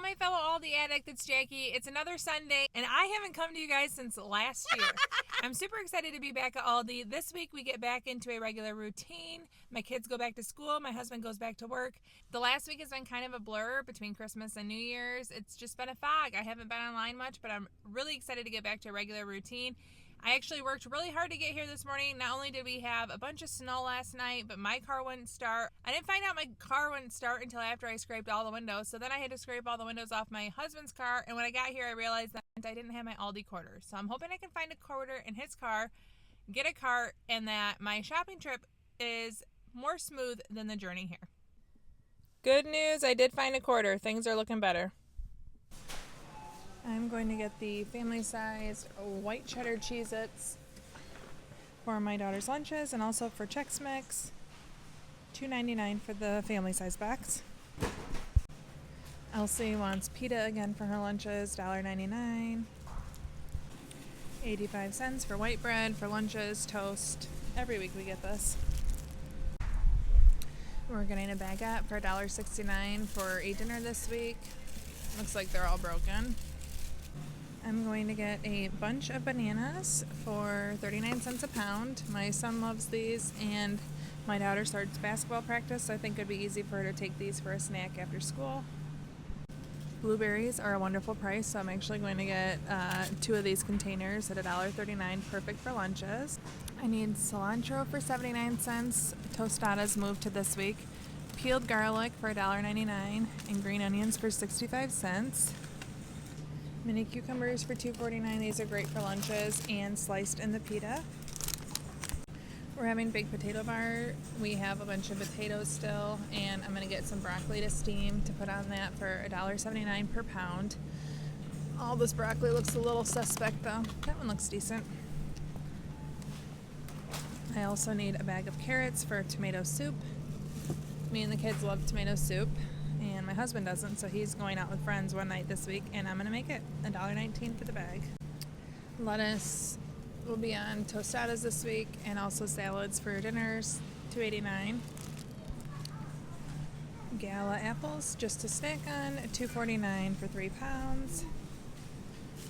my fellow Aldi addict, it's Jackie. It's another Sunday, and I haven't come to you guys since last year. I'm super excited to be back at Aldi. This week we get back into a regular routine. My kids go back to school. My husband goes back to work. The last week has been kind of a blur between Christmas and New Year's. It's just been a fog. I haven't been online much, but I'm really excited to get back to a regular routine. I actually worked really hard to get here this morning. Not only did we have a bunch of snow last night, but my car wouldn't start. I didn't find out my car wouldn't start until after I scraped all the windows. So then I had to scrape all the windows off my husband's car. And when I got here, I realized that I didn't have my Aldi quarter. So I'm hoping I can find a quarter in his car, get a cart, and that my shopping trip is more smooth than the journey here. Good news, I did find a quarter. Things are looking better. I'm going to get the family-sized white cheddar Cheez-Its for my daughter's lunches and also for Chex Mix. $2.99 for the family-sized box. Elsie wants pita again for her lunches, $1.99. 85 cents for white bread, for lunches, toast. Every week we get this. We're getting a baguette for $1.69 for a dinner this week. Looks like they're all broken. I'm going to get a bunch of bananas for 39 cents a pound. My son loves these, and my daughter starts basketball practice, so I think it would be easy for her to take these for a snack after school. Blueberries are a wonderful price, so I'm actually going to get 2 of these containers at $1.39, perfect for lunches. I need cilantro for 79 cents. Tostadas moved to this week. Peeled garlic for $1.99, and green onions for 65 cents. Mini cucumbers for $2.49. These are great for lunches and sliced in the pita. We're having baked potato bar. We have a bunch of potatoes still, and I'm going to get some broccoli to steam to put on that for $1.79 per pound. All this broccoli looks a little suspect though. That one looks decent. I also need a bag of carrots for tomato soup. Me and the kids love tomato soup, and my husband doesn't, so he's going out with friends one night this week, and I'm going to make it $1.19 for the bag. Lettuce will be on tostadas this week, and also salads for dinners, $2.89. Gala apples just to snack on, $2.49 for 3 pounds.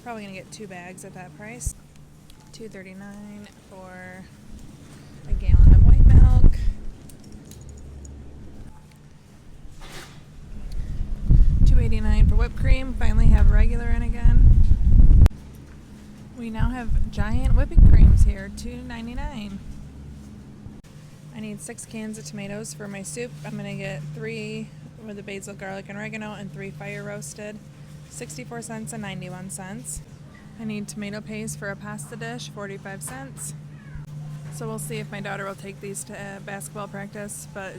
Probably going to get 2 bags at that price. $2.39 for a gallon of white milk. $2.89 for whipped cream. Finally have regular in again. We now have giant whipping creams here, $2.99. I need 6 cans of tomatoes for my soup. I'm going to get 3 with the basil, garlic, and oregano, and 3 fire roasted, 64 cents and 91 cents. I need tomato paste for a pasta dish, 45 cents. So we'll see if my daughter will take these to basketball practice, but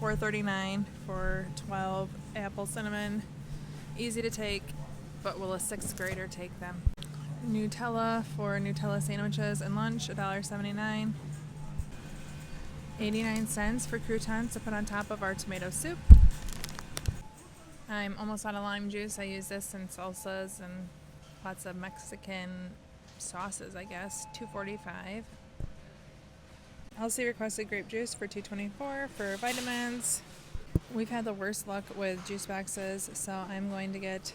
$4.39 for 12 apple cinnamon. Easy to take, but will a 6th grader take them? Nutella for Nutella sandwiches and lunch, $1.79. 89 cents for croutons to put on top of our tomato soup. I'm almost out of lime juice. I use this in salsas and lots of Mexican sauces, I guess, $2.45. Elsie requested grape juice for $2.24 for vitamins. We've had the worst luck with juice boxes, so I'm going to get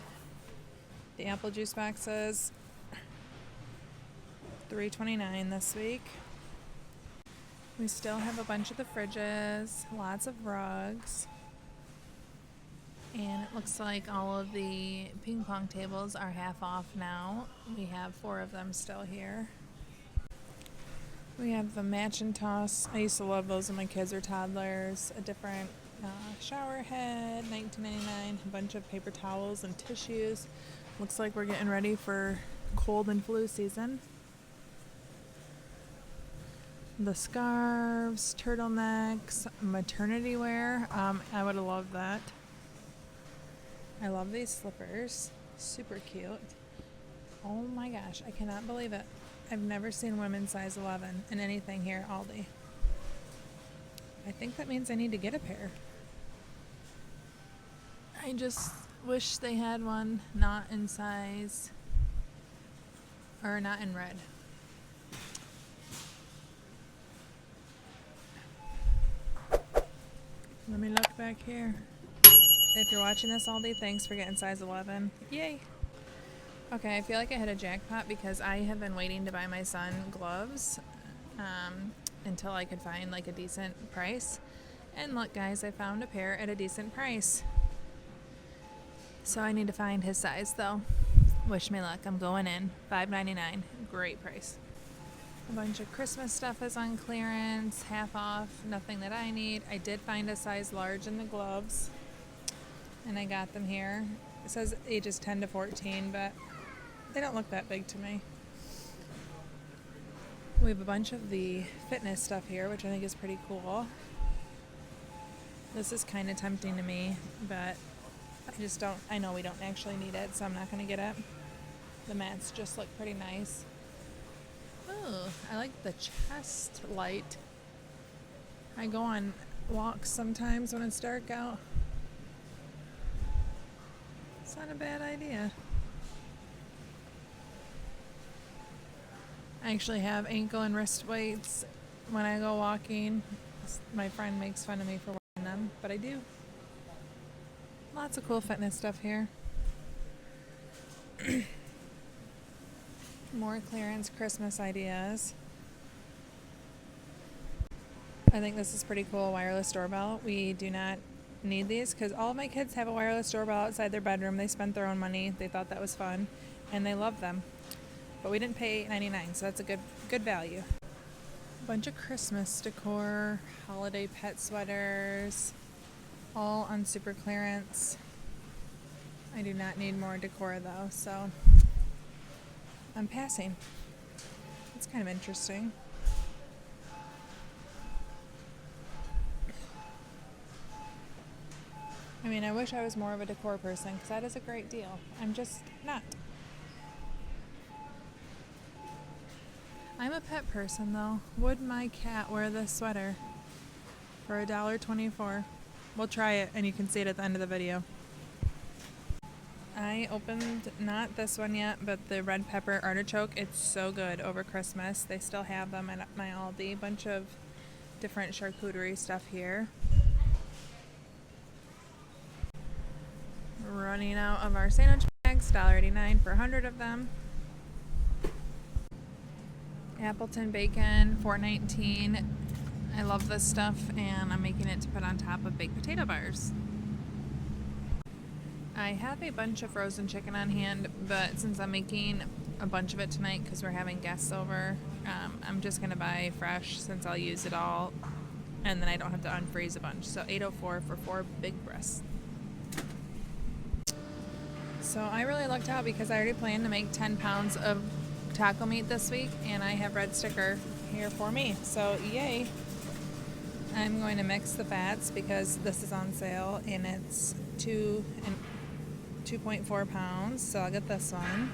the apple juice boxes, $3.29 this week. We still have a bunch of the fridges, lots of rugs, and it looks like all of the ping pong tables are half off now. We have 4 of them still here. We have the match and toss. I used to love those when my kids were toddlers. A different shower head, $19.99. A bunch of paper towels and tissues. Looks like we're getting ready for cold and flu season. The scarves, turtlenecks, maternity wear. I would have loved that. I love these slippers. Super cute. Oh my gosh, I cannot believe it. I've never seen women's size 11 in anything here at Aldi. I think that means I need to get a pair. I just wish they had one not in size, or not in red. Let me look back here. If you're watching this, Aldi, thanks for getting size 11. Yay. Okay, I feel like I hit a jackpot because I have been waiting to buy my son gloves until I could find like a decent price. And look, guys, I found a pair at a decent price. So I need to find his size, though. Wish me luck. I'm going in. $5.99. Great price. A bunch of Christmas stuff is on clearance, half off, nothing that I need. I did find a size large in the gloves, and I got them here. It says ages 10 to 14, but they don't look that big to me. We have a bunch of the fitness stuff here, which I think is pretty cool. This is kind of tempting to me, but I know we don't actually need it, so I'm not going to get it. The mats just look pretty nice. Oh, I like the chest light. I go on walks sometimes when it's dark out. It's not a bad idea. I actually have ankle and wrist weights when I go walking. My friend makes fun of me for wearing them, but I do. Lots of cool fitness stuff here. More clearance Christmas ideas. I think this is pretty cool, wireless doorbell. We do not need these because all of my kids have a wireless doorbell outside their bedroom. They spent their own money. They thought that was fun, and they love them. But we didn't pay $8.99, so that's a good value. A bunch of Christmas decor, holiday pet sweaters, all on super clearance. I do not need more decor though, so I'm passing. It's kind of interesting. I mean, I wish I was more of a decor person because that is a great deal. I'm just not. I'm a pet person though. Would my cat wear this sweater for $1.24? We'll try it and you can see it at the end of the video. I opened not this one yet, but the red pepper artichoke. It's so good over Christmas. They still have them at my Aldi. Bunch of different charcuterie stuff here. Running out of our sandwich bags. $1.89 for 100 of them. Appleton bacon, $4.19. I love this stuff, and I'm making it to put on top of baked potato bars. I have a bunch of frozen chicken on hand, but since I'm making a bunch of it tonight because we're having guests over, I'm just going to buy fresh since I'll use it all, and then I don't have to unfreeze a bunch. So $8.04 for 4 big breasts. So I really lucked out because I already planned to make 10 pounds of taco meat this week, and I have red sticker here for me. So yay! I'm going to mix the fats because this is on sale, and it's 2.4 pounds, so I'll get this one.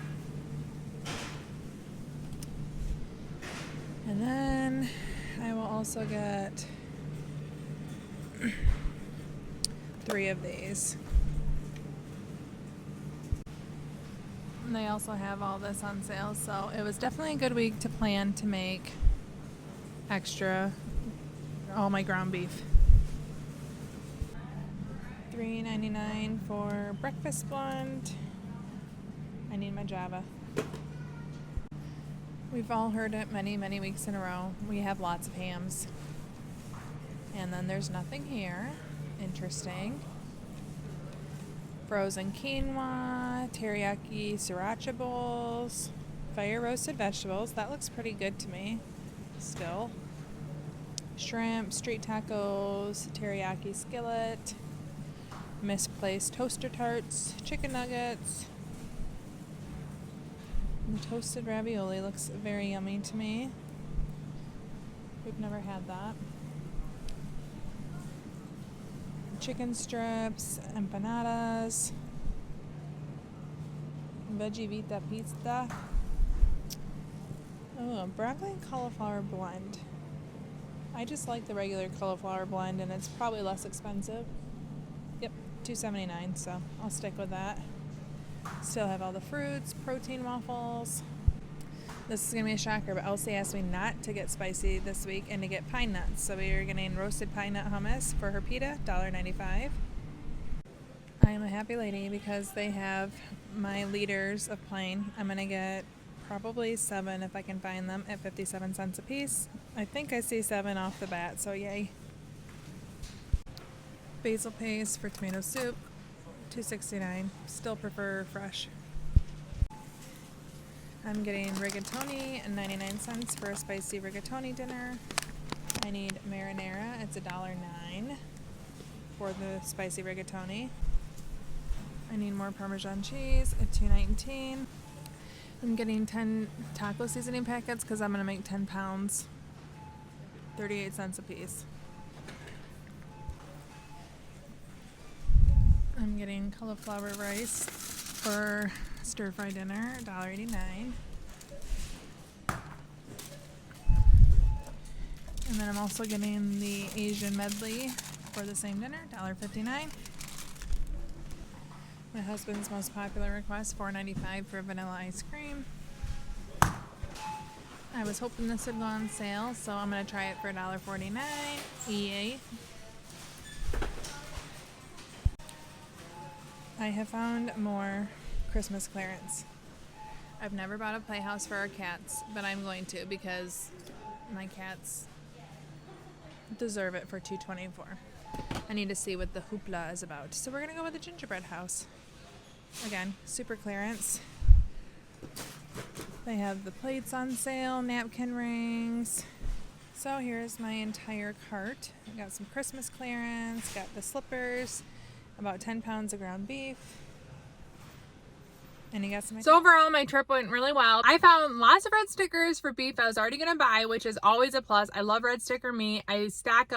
And then I will also get 3 of these. And they also have all this on sale, so it was definitely a good week to plan to make extra all my ground beef. $3.99 for breakfast blend. I need my Java. We've all heard it many, many weeks in a row. We have lots of hams. And then there's nothing here. Interesting. Frozen quinoa, teriyaki sriracha bowls, fire roasted vegetables. That looks pretty good to me still. Shrimp, street tacos, teriyaki skillet, misplaced toaster tarts, chicken nuggets. And toasted ravioli looks very yummy to me. We've never had that. Chicken strips, empanadas, veggie vita pizza. Oh, a broccoli and cauliflower blend. I just like the regular cauliflower blend, and it's probably less expensive. Yep, $2.79, so I'll stick with that. Still have all the fruits, protein waffles. This is going to be a shocker, but Elsie asked me not to get spicy this week and to get pine nuts. So we are getting roasted pine nut hummus for her pita, $1.95. I am a happy lady because they have my liters of plain. I'm going to get probably 7 if I can find them at 57 cents a piece. I think I see 7 off the bat, so yay. Basil paste for tomato soup, $2.69. Still prefer fresh. I'm getting rigatoni and 99 cents for a spicy rigatoni dinner. I need marinara. It's $1.09 for the spicy rigatoni. I need more Parmesan cheese at $2.19. I'm getting 10 taco seasoning packets because I'm going to make 10 pounds. 38 cents a piece. I'm getting cauliflower rice for stir-fry dinner, $1.89. And then I'm also getting the Asian medley for the same dinner, $1.59. My husband's most popular request, $4.95 for vanilla ice cream. I was hoping this would go on sale, so I'm going to try it for $1.49. Yay. I have found more Christmas clearance. I've never bought a playhouse for our cats, but I'm going to because my cats deserve it for $2.24. I need to see what the hoopla is about. So we're going to go with the gingerbread house. Again, super clearance. They have the plates on sale, napkin rings. So here's my entire cart. I got some Christmas clearance, got the slippers, about 10 pounds of ground beef. And you got some. So overall, my trip went really well. I found lots of red stickers for beef I was already going to buy, which is always a plus. I love red sticker meat. I stack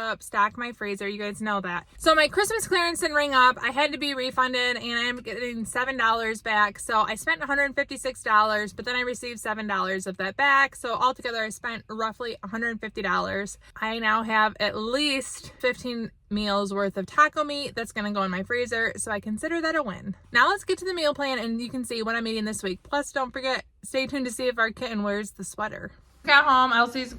my freezer. You guys know that. So my Christmas clearance didn't ring up. I had to be refunded and I'm getting $7 back. So I spent $156, but then I received $7 of that back. So altogether, I spent roughly $150. I now have at least 15 meals worth of taco meat that's going to go in my freezer, so I consider that a win. Now let's get to the meal plan and you can see what I'm eating this week. Plus, don't forget, stay tuned to see if our kitten wears the sweater. Got home, Elsie's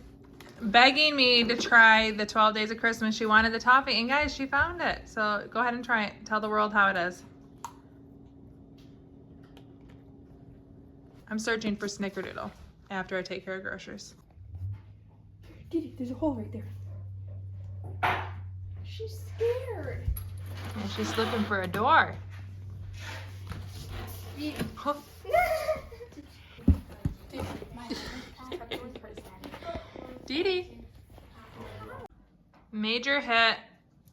begging me to try the 12 Days of Christmas. She wanted the toffee, and guys, she found it. So go ahead and try it. Tell the world how it is. I'm searching for Snickerdoodle after I take care of groceries. Didi, there's a hole right there. She's scared. And she's looking for a door. Oh. Didi. Major hit.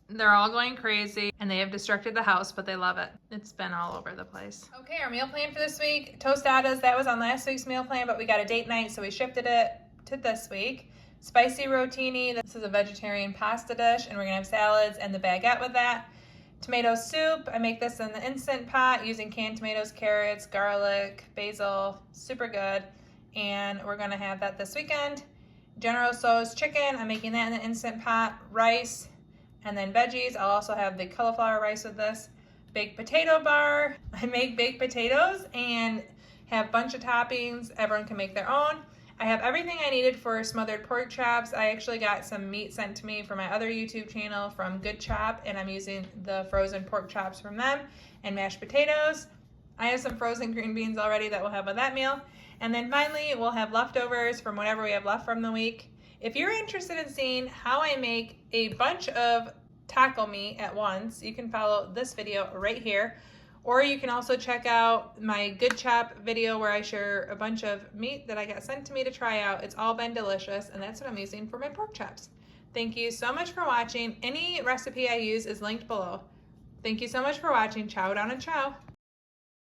They're all going crazy and they have destructed the house, but they love it. It's been all over the place. Okay, our meal plan for this week. Tostadas, that was on last week's meal plan, but we got a date night, so we shifted it to this week. Spicy rotini, this is a vegetarian pasta dish, and we're gonna have salads and the baguette with that. Tomato soup, I make this in the Instant Pot using canned tomatoes, carrots, garlic, basil, super good. And we're gonna have that this weekend. General Tso's chicken, I'm making that in the Instant Pot. Rice, and then veggies. I'll also have the cauliflower rice with this. Baked potato bar, I make baked potatoes and have a bunch of toppings. Everyone can make their own. I have everything I needed for smothered pork chops. I actually got some meat sent to me from my other YouTube channel from Good Chop, and I'm using the frozen pork chops from them, and mashed potatoes. I have some frozen green beans already that we'll have with that meal. And then finally, we'll have leftovers from whatever we have left from the week. If you're interested in seeing how I make a bunch of taco meat at once, you can follow this video right here. Or you can also check out my Good Chop video where I share a bunch of meat that I got sent to me to try out. It's all been delicious, and that's what I'm using for my pork chops. Thank you so much for watching. Any recipe I use is linked below. Thank you so much for watching. Ciao down and ciao.